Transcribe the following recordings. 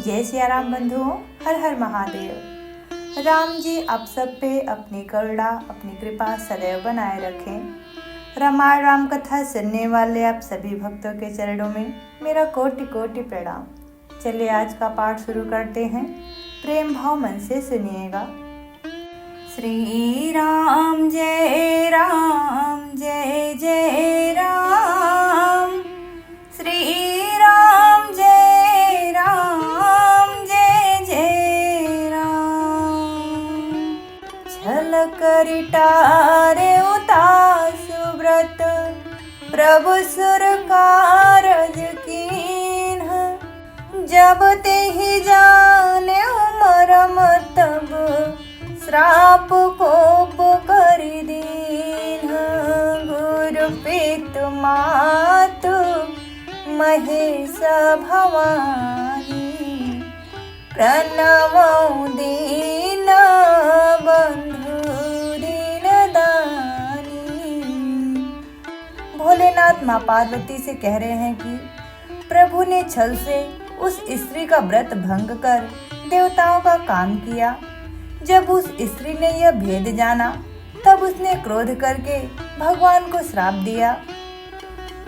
जय सिया राम बंधुओं, हर हर महादेव। राम जी आप सब पे अपनी करुणा, अपनी कृपा सदैव बनाए रखें। रामायण राम कथा सुनने वाले आप सभी भक्तों के चरणों में मेरा कोटि कोटि प्रणाम। चलिए आज का पाठ शुरू करते हैं। प्रेम भाव मन से सुनिएगा। श्री राम जय जय राम, श्री राम जय जय राम। छल करि टारे उतासु व्रत, प्रभु सुर कारज कीन्ह। जब तेहि जाने मरम तब, श्राप कोप करि दीन्ह। गुरु पितु मातु महेश भवानी, प्रणवौ दीन बंधु दीन दानी। भोलेनाथ माँ पार्वती से कह रहे हैं कि प्रभु ने छल से उस स्त्री का व्रत भंग कर देवताओं का काम किया। जब उस स्त्री ने यह भेद जाना तब उसने क्रोध करके भगवान को श्राप दिया।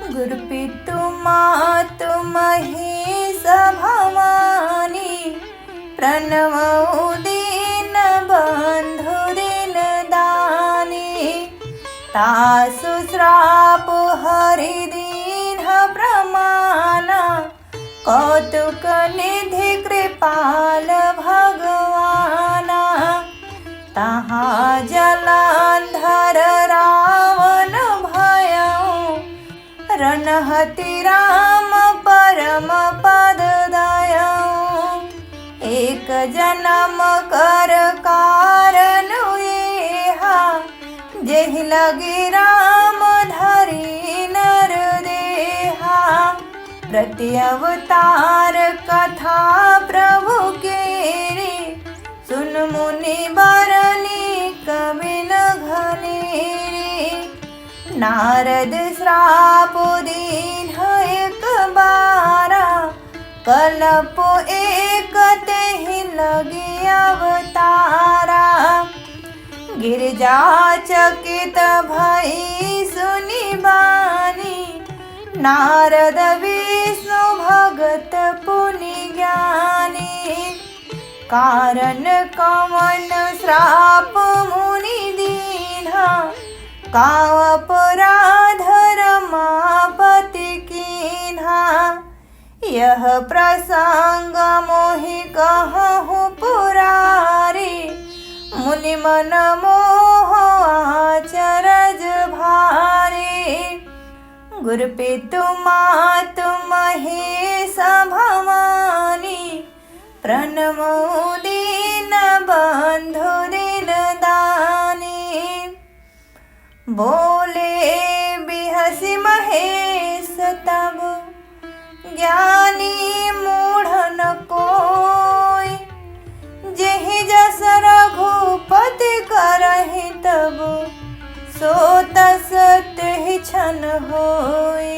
गुरु पितु मातु महेश भवानी, प्रणवौ दीन बंधु दीन दानी। तासु श्राप हरि दीन प्रमाना, कौतुक निधि कृपाल भगवाना। तहाँ जलांधर रावण भयउ, रणहति राम परम पद दयउ। एक जन्म कर कारण एहा, जेहि लगी राम धरि नर देहा। प्रति अवतार कथा प्रभु केरी, सुन मुनि बरनी कबिन घनेरी। नारद श्राप दीन्ह एक बारा, कल्प एक तेहि लगी अवतारा। गिरिजा चकित भई सुनि बानी, नारद विष्णु भगत पुनि ज्ञानी। कारण कवन श्राप मुनि दीन्हा, का अपराध रमापति कीन्हा। यह प्रसंग मोहि कहूँ पुरारी, मुनि मन मोह आचरज भारी। गुरु पितु मातु महेश भवानी, प्रणवौ दीन बंधु दीन दानी। बोले बिहसि महेश तब, ज्ञानी मूढ़ न कोई। जेहि जस रघुपति करहि तब, सो तस तेहि छन होई।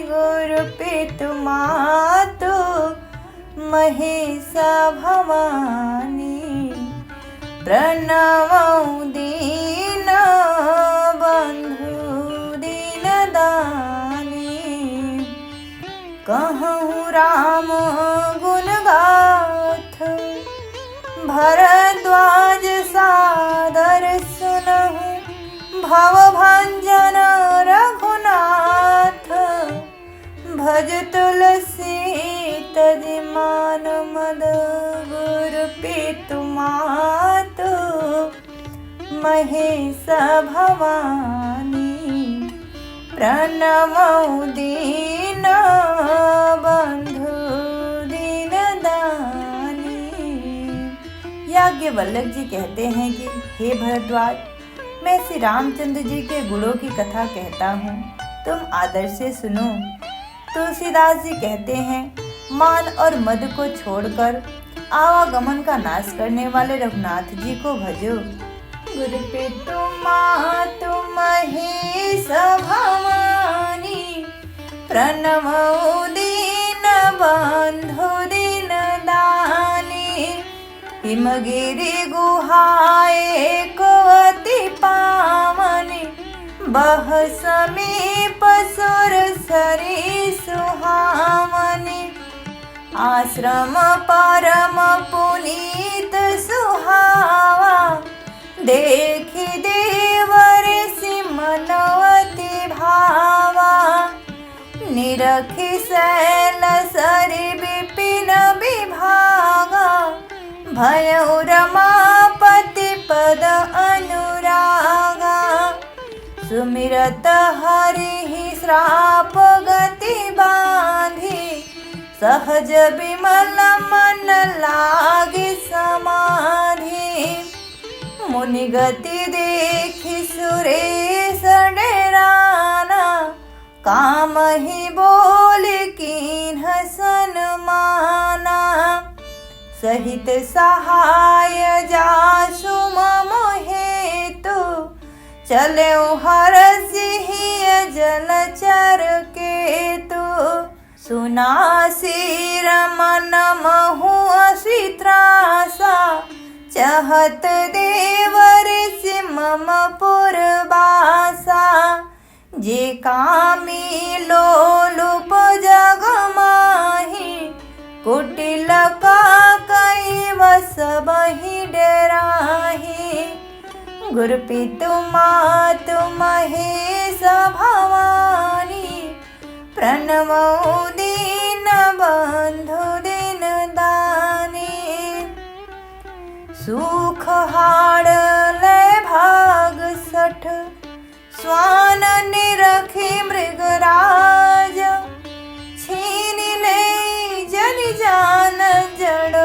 गुरु पितु मातु महेश भवानी, प्रणवौ दीन बंधु दीन दानी। कहूँ राम गुण गाथ, भरद्वाज सादर सुनहु। भव भंजन रघुनाथ, भज तुलसी तजि मान मद। गुरु पितु मातु महेश भवानी, प्रणवौ दीन बंधु दीन दानी। याज्ञवल्क्य जी कहते हैं कि हे भरद्वाज, मैं श्री रामचंद्र जी के गुणों की कथा कहता हूँ, तुम आदर से सुनो। तुलसीदास जी कहते हैं, मान और मद को छोड़कर आवागमन का नाश करने वाले रघुनाथ जी को भजो। गुरु पितु मातु महेश भवानी, प्रणवौ दीन बंधु दीन दानी। हिमगिरि गुहाए को अति पावनी, बह समीप सुर सरी सुहावनी। आश्रम परम पुनीत सुहावा, देखि देवर सिमन अति भावा। निरखि शैल सरि विपिन विभागा, भयउ रमापति पद अनुरागा। सुमिरत हरिहि श्राप गति बांधी, सहज विमल मन लागे समाधि। मुनि गति देखि सुरेश डेराना, काम ही बोल कीन्ह सन्माना। सहित सहाय जासु मम हेतु, चलेउ हरसिहि जलचर केतु। सुनासी रमन महु असी त्रासा, चहत देवर सि मम पुरबासा। जे कामी लोलुप जग माही, कुटिल का कई वसबहि डेराही। गुरु पितु मातु महेश भवानी, प्रणमौ दीन बंधु दिन दानी। सुख हाड़ले भाग सठ, स्वान निरखी मृगराज। छीन ले जन जान जड़,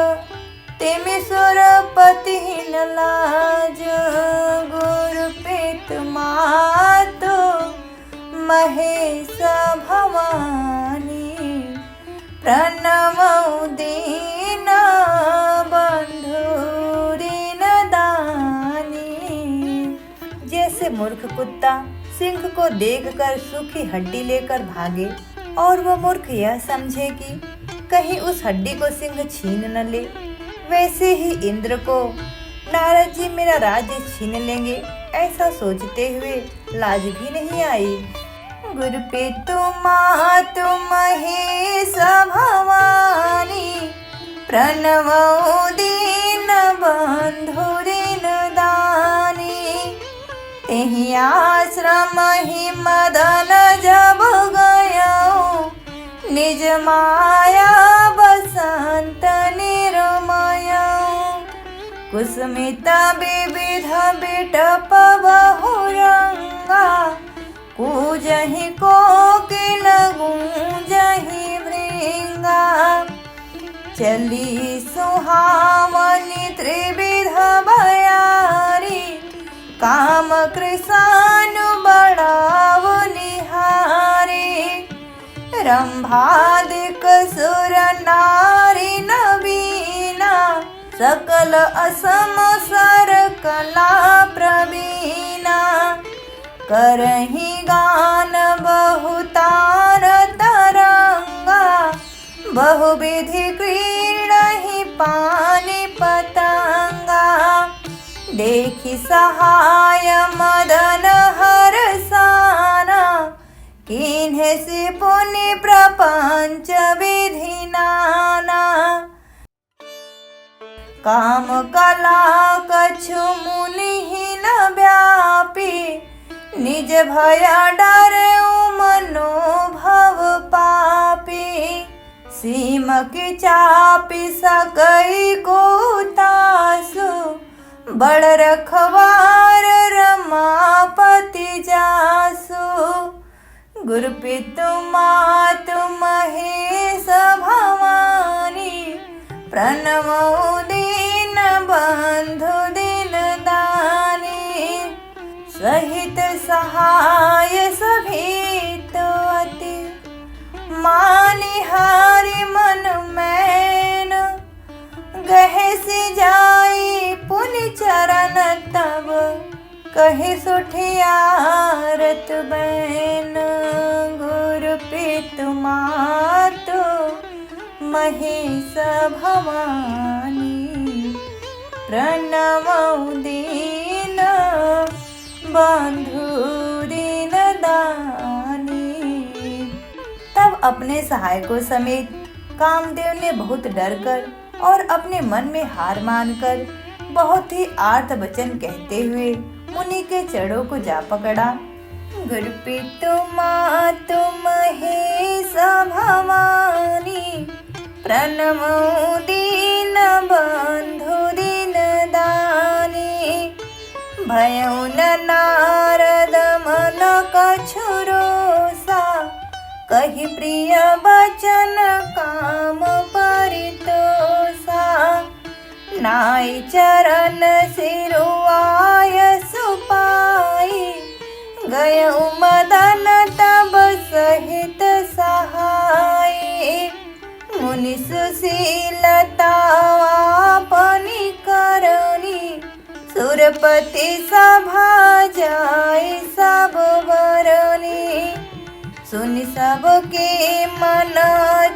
तिमि सुरपति न लाज। गुरु पितु मातु महेश भवानी, प्रणमौ दीन बंधु दीन दानी। जैसे मूर्ख कुत्ता सिंह को देखकर सूखी हड्डी लेकर भागे और वह मूर्ख यह समझे कि कहीं उस हड्डी को सिंह छीन न ले, वैसे ही इंद्र को नारद जी मेरा राज्य छीन लेंगे ऐसा सोचते हुए लाज भी नहीं आई। गुरु पितु मातु महेश भवानी, प्रणमौ दीन बंधु दीन दानी। तेहि आश्रम ही मदन जब गयौ, निज माया बसंत निर्मयौ। कुसुमित विविध बिटप बहुरंगा, कूजहि कोकिल गूंजहि भृंगा। चली सुहावनी त्रिविध बयारी, काम कृसानु बढ़ाव निहारी। रंभादिक सुर नारी नवीना, सकल असम सर कला प्रवीणा। करहि गान बहुतार तरंगा, बहुविधि क्रीडहि पानि पतंगा। देखि सहाय मदन हरसाना, किन्हे सि पुनि प्रपंच विधि नाना। काम कला कछु मुनि न व्यापी, निज भय डरेउ मनोभव पापी। सीमक चापि सकई को तासु, बड़ रखवार रमापति जासु। गुरु पितु मातु महेश भवानी, प्रणमौ दीन बंधु दिन दानी। सहित सहाय सभीत अति, मानिहारी मन मैन। गहसि जाई पुनि चरण तब, कहि सुठियारत बैन। गुरु पितु मातु महेश भवानी, प्रणमौ दीन बंधु दीन दानी। तब अपने सहायकों समेत कामदेव ने बहुत डरकर और अपने मन में हार मानकर बहुत ही आर्त वचन कहते हुए मुनि के चरणों को जा पकड़ा। गुरुपितु मातु महेश भवानी, प्रणमो दीन बंधु दीन दानी। भयउ न नारद मन कछुरोसा, कहि प्रिय बचन काम परितोषा। नाई चरण सिरुआय सुपाई, गयउ मदन तब सहित सहाय। मुनि सुशीलता आपनी करनी, सुरपति सभा जाय सब बरनी। सुनि सबके मन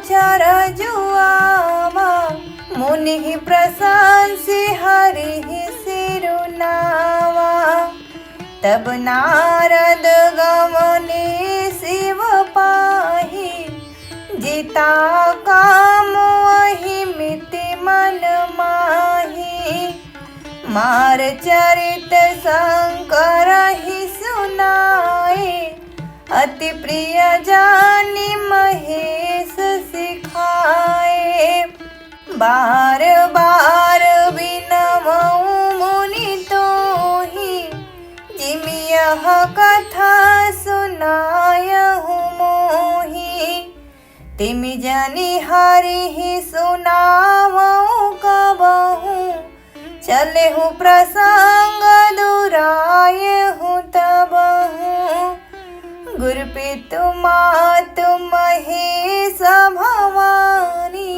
चर जुआवा, मुनि प्रशंसि हरि सिरुनावा। तब नारद गमने शिव पाहि, जिता काम वही मिति मन माहि। मार चरित शंकर ही सुनाए, अति प्रिय जानी महेश सिखाए। बार बार बिनमऊ मुनि तोहि, जिम यह कथा सुनायहु मोहि। तिमि जनि हरिहि सुनावऊ कबहु, चलेहु प्रसंग दुरायहु तबहु। गुरुपितु मातु महेश भवानी,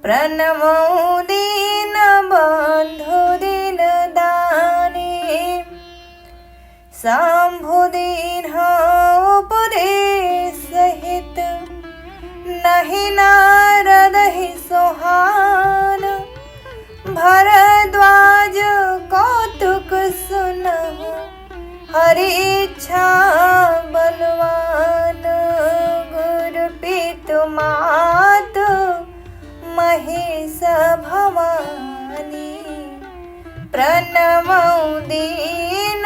प्रणमो दीन बंधु दीन दानी। शंभु दीन उपदेश सहित, नहीं नारद ही सोहान। भरद्वाज कौतुक सुनहु, हरि इच्छा बलवान। गुरुपितु मातु महेश भवानी, प्रणमौ दीन